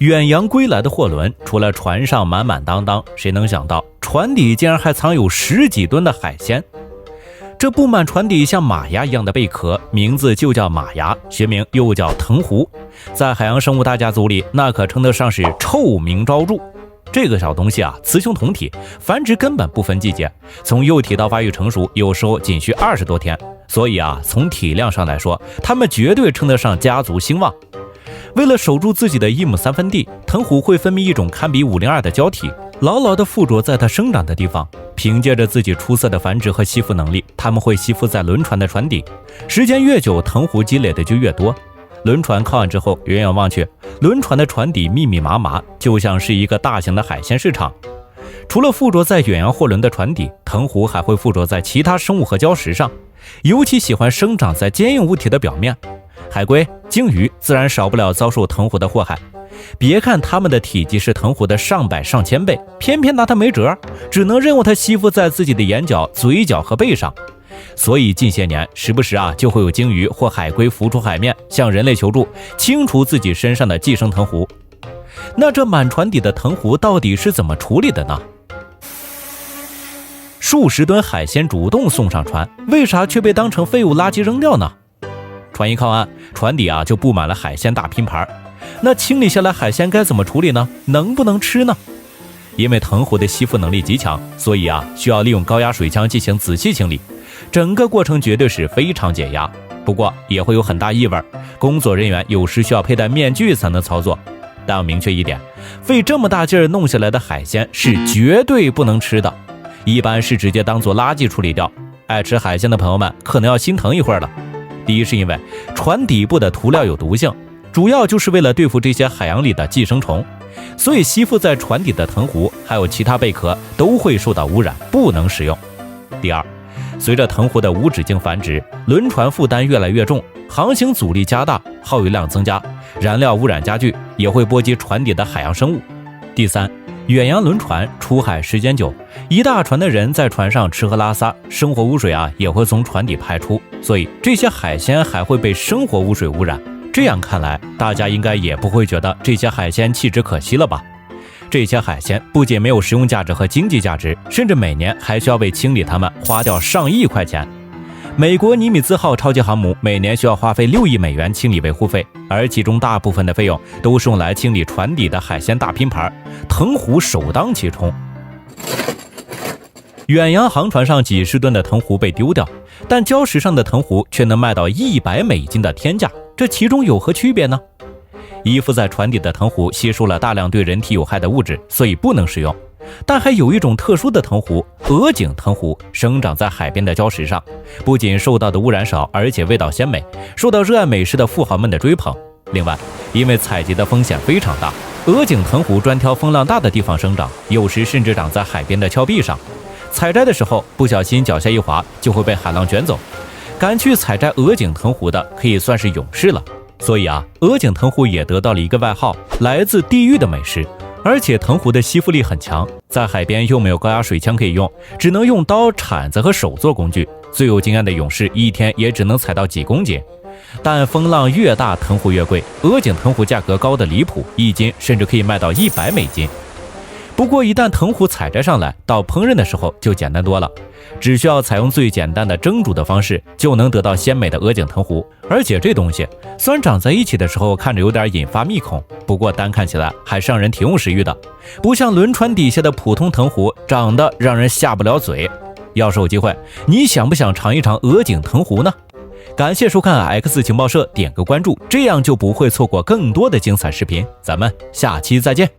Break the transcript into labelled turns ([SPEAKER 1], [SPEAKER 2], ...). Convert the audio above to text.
[SPEAKER 1] 远洋归来的货轮，除了船上满满当当，谁能想到船底竟然还藏有10几吨的海鲜？这布满船底像马牙一样的贝壳，名字就叫马牙，学名又叫藤壶，在海洋生物大家族里，那可称得上是臭名昭著。这个小东西啊，雌雄同体，繁殖根本不分季节，从幼体到发育成熟，有时候仅需20多天。所以啊，从体量上来说，它们绝对称得上家族兴旺。为了守住自己的1亩3分地，藤壶会分泌一种堪比502的胶体，牢牢地附着在它生长的地方。凭借着自己出色的繁殖和吸附能力，它们会吸附在轮船的船底，时间越久，藤壶积累的就越多。轮船靠岸之后，远远望去，轮船的船底密密麻麻，就像是一个大型的海鲜市场。除了附着在远洋货轮的船底，藤壶还会附着在其他生物和礁石上，尤其喜欢生长在坚硬物体的表面。海龟、鲸鱼自然少不了遭受藤壶的祸害。别看它们的体积是藤壶的上百上千倍，偏偏拿它没辙，只能任由它吸附在自己的眼角、嘴角和背上。所以近些年，时不时就会有鲸鱼或海龟浮出海面，向人类求助，清除自己身上的寄生藤壶。那这满船底的藤壶到底是怎么处理的呢？数十吨海鲜主动送上船，为啥却被当成废物垃圾扔掉呢？船一靠岸，船底就布满了海鲜大拼盘。那清理下来海鲜该怎么处理呢？能不能吃呢？因为藤壶的吸附能力极强，所以需要利用高压水枪进行仔细清理，整个过程绝对是非常解压。不过也会有很大异味，工作人员有时需要佩戴面具才能操作。但要明确一点，费这么大劲儿弄下来的海鲜是绝对不能吃的，一般是直接当做垃圾处理掉。爱吃海鲜的朋友们可能要心疼一会儿了。第一是因为船底部的涂料有毒性，主要就是为了对付这些海洋里的寄生虫，所以吸附在船底的藤壶还有其他贝壳都会受到污染，不能食用。第二，随着藤壶的无止境繁殖，轮船负担越来越重，航行阻力加大，耗油量增加，燃料污染加剧，也会波及船底的海洋生物。第三，远洋轮船出海时间久，一大船的人在船上吃喝拉撒，生活污水也会从船底排出，所以这些海鲜还会被生活污水污染。这样看来，大家应该也不会觉得这些海鲜弃之可惜了吧？这些海鲜不仅没有实用价值和经济价值，甚至每年还需要为清理它们花掉上亿块钱。美国尼米兹号超级航母每年需要花费6亿美元清理维护费，而其中大部分的费用都是用来清理船底的海鲜大拼盘，藤壶首当其冲。远洋航船上几十吨的藤壶被丢掉，但礁石上的藤壶却能卖到100美金的天价，这其中有何区别呢？依附在船底的藤壶吸收了大量对人体有害的物质，所以不能食用。但还有一种特殊的藤壶，鹅颈藤壶，生长在海边的礁石上，不仅受到的污染少，而且味道鲜美，受到热爱美食的富豪们的追捧。另外，因为采集的风险非常大，鹅颈藤壶专挑风浪大的地方生长，有时甚至长在海边的峭壁上。采摘的时候不小心脚下一滑，就会被海浪卷走。敢去采摘鹅颈藤壶的可以算是勇士了。所以鹅颈藤壶也得到了一个外号，来自地狱的美食。而且藤壶的吸附力很强，在海边又没有高压水枪可以用，只能用刀、铲子和手做工具。最有经验的勇士一天也只能采到几公斤。但风浪越大，藤壶越贵，鹅颈藤壶价格高的离谱，一斤甚至可以卖到100美金。不过一旦藤壶采摘上来，到烹饪的时候就简单多了，只需要采用最简单的蒸煮的方式，就能得到鲜美的鹅颈藤壶。而且这东西虽然长在一起的时候看着有点引发密恐，不过单看起来还是让人挺有食欲的，不像轮船底下的普通藤壶长得让人下不了嘴。要是有机会，你想不想尝一尝鹅颈藤壶呢？感谢收看 X 情报社，点个关注，这样就不会错过更多的精彩视频。咱们下期再见。